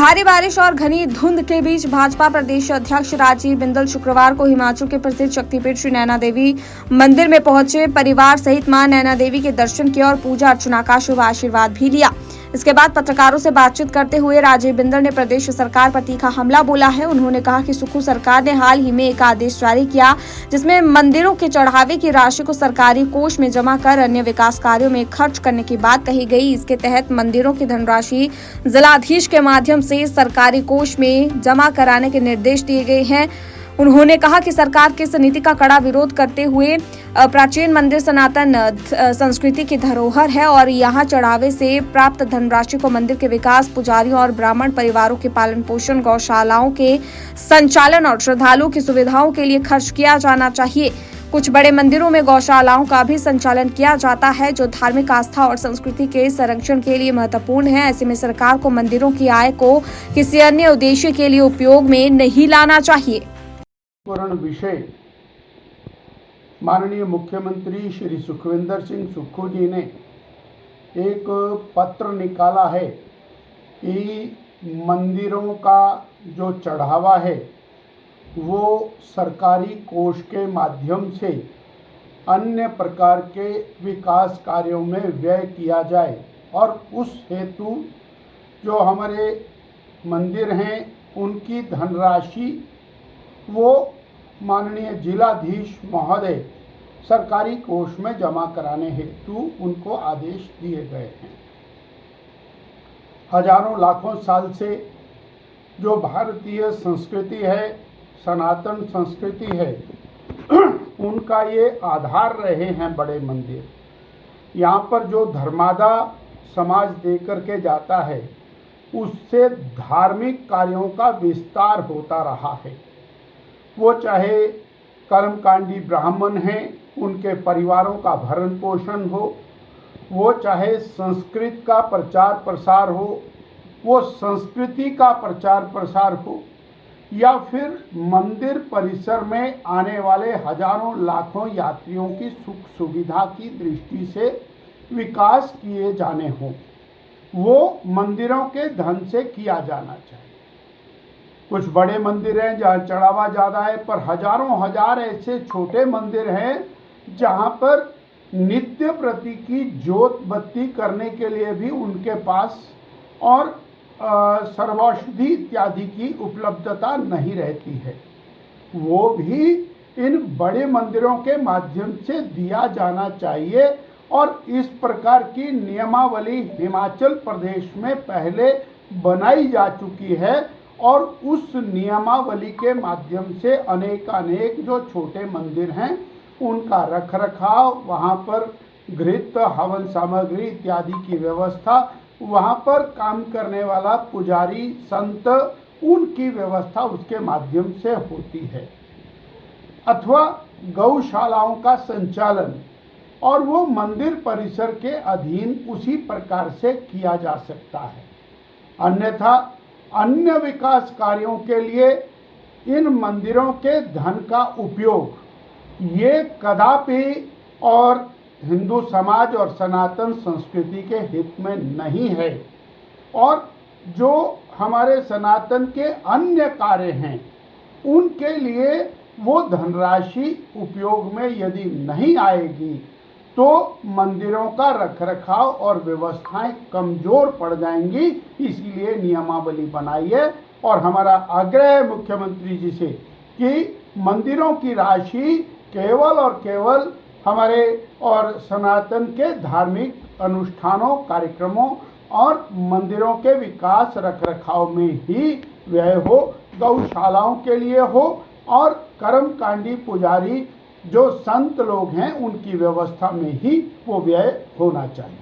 भारी बारिश और घनी धुंध के बीच भाजपा प्रदेश अध्यक्ष राजीव बिंदल शुक्रवार को हिमाचल के प्रसिद्ध शक्तिपीठ श्री नैना देवी मंदिर में पहुंचे। परिवार सहित मां नैना देवी के दर्शन किए और पूजा अर्चना का शुभ आशीर्वाद भी लिया। इसके बाद पत्रकारों से बातचीत करते हुए राजीव बिंदल ने प्रदेश सरकार पर तीखा हमला बोला है। उन्होंने कहा कि सुक्खू सरकार ने हाल ही में एक आदेश जारी किया जिसमें मंदिरों के चढ़ावे की राशि को सरकारी कोष में जमा कर अन्य विकास कार्यों में खर्च करने की बात कही गई। इसके तहत मंदिरों की धनराशि जिलाधीश के माध्यम से सरकारी कोष में जमा कराने के निर्देश दिए गए हैं। उन्होंने कहा कि सरकार की इस नीति का कड़ा विरोध करते हुए प्राचीन मंदिर सनातन संस्कृति की धरोहर है और यहां चढ़ावे से प्राप्त धनराशि को मंदिर के विकास, पुजारियों और ब्राह्मण परिवारों के पालन पोषण, गौशालाओं के संचालन और श्रद्धालुओं की सुविधाओं के लिए खर्च किया जाना चाहिए। कुछ बड़े मंदिरों में गौशालाओं का भी संचालन किया जाता है जो धार्मिक आस्था और संस्कृति के संरक्षण के लिए महत्वपूर्ण है। ऐसे में सरकार को मंदिरों की आय को किसी अन्य उद्देश्य के लिए उपयोग में नहीं लाना चाहिए। विषय माननीय मुख्यमंत्री श्री सुखविंदर सिंह सुक्खू जी ने एक पत्र निकाला है कि मंदिरों का जो चढ़ावा है वो सरकारी कोष के माध्यम से अन्य प्रकार के विकास कार्यों में व्यय किया जाए और उस हेतु जो हमारे मंदिर हैं उनकी धनराशि वो माननीय जिलाधीश महोदय सरकारी कोष में जमा कराने हेतु उनको आदेश दिए गए हैं। हजारों लाखों साल से जो भारतीय संस्कृति है, सनातन संस्कृति है, उनका ये आधार रहे हैं बड़े मंदिर। यहाँ पर जो धर्मादा समाज देकर के जाता है उससे धार्मिक कार्यों का विस्तार होता रहा है। वो चाहे कर्मकांडी ब्राह्मण हैं, उनके परिवारों का भरण पोषण हो, वो चाहे संस्कृत का प्रचार प्रसार हो, वो संस्कृति का प्रचार प्रसार हो, या फिर मंदिर परिसर में आने वाले हजारों लाखों यात्रियों की सुख सुविधा की दृष्टि से विकास किए जाने हों, वो मंदिरों के धन से किया जाना चाहिए। कुछ बड़े मंदिर हैं जहाँ चढ़ावा ज़्यादा है, पर हजारों हजार ऐसे छोटे मंदिर हैं जहाँ पर नित्य प्रति की जोत बत्ती करने के लिए भी उनके पास और सर्वौषधि इत्यादि की उपलब्धता नहीं रहती है। वो भी इन बड़े मंदिरों के माध्यम से दिया जाना चाहिए और इस प्रकार की नियमावली हिमाचल प्रदेश में पहले बनाई जा चुकी है और उस नियमावली के माध्यम से अनेक जो छोटे मंदिर हैं उनका रखरखाव, वहाँ पर घृत हवन सामग्री इत्यादि की व्यवस्था, वहाँ पर काम करने वाला पुजारी संत, उनकी व्यवस्था उसके माध्यम से होती है। अथवा गौशालाओं का संचालन और वो मंदिर परिसर के अधीन उसी प्रकार से किया जा सकता है। अन्यथा अन्य विकास कार्यों के लिए इन मंदिरों के धन का उपयोग ये कदापि और हिंदू समाज और सनातन संस्कृति के हित में नहीं है। और जो हमारे सनातन के अन्य कार्य हैं उनके लिए वो धनराशि उपयोग में यदि नहीं आएगी तो मंदिरों का रखरखाव और व्यवस्थाएं कमजोर पड़ जाएंगी। इसीलिए नियमावली बनाई है और हमारा आग्रह है मुख्यमंत्री जी से कि मंदिरों की राशि केवल और केवल हमारे और सनातन के धार्मिक अनुष्ठानों, कार्यक्रमों और मंदिरों के विकास रखरखाव में ही व्यय हो, गौशालाओं के लिए हो और कर्मकांडी पुजारी जो संत लोग हैं उनकी व्यवस्था में ही वो व्यय होना चाहिए।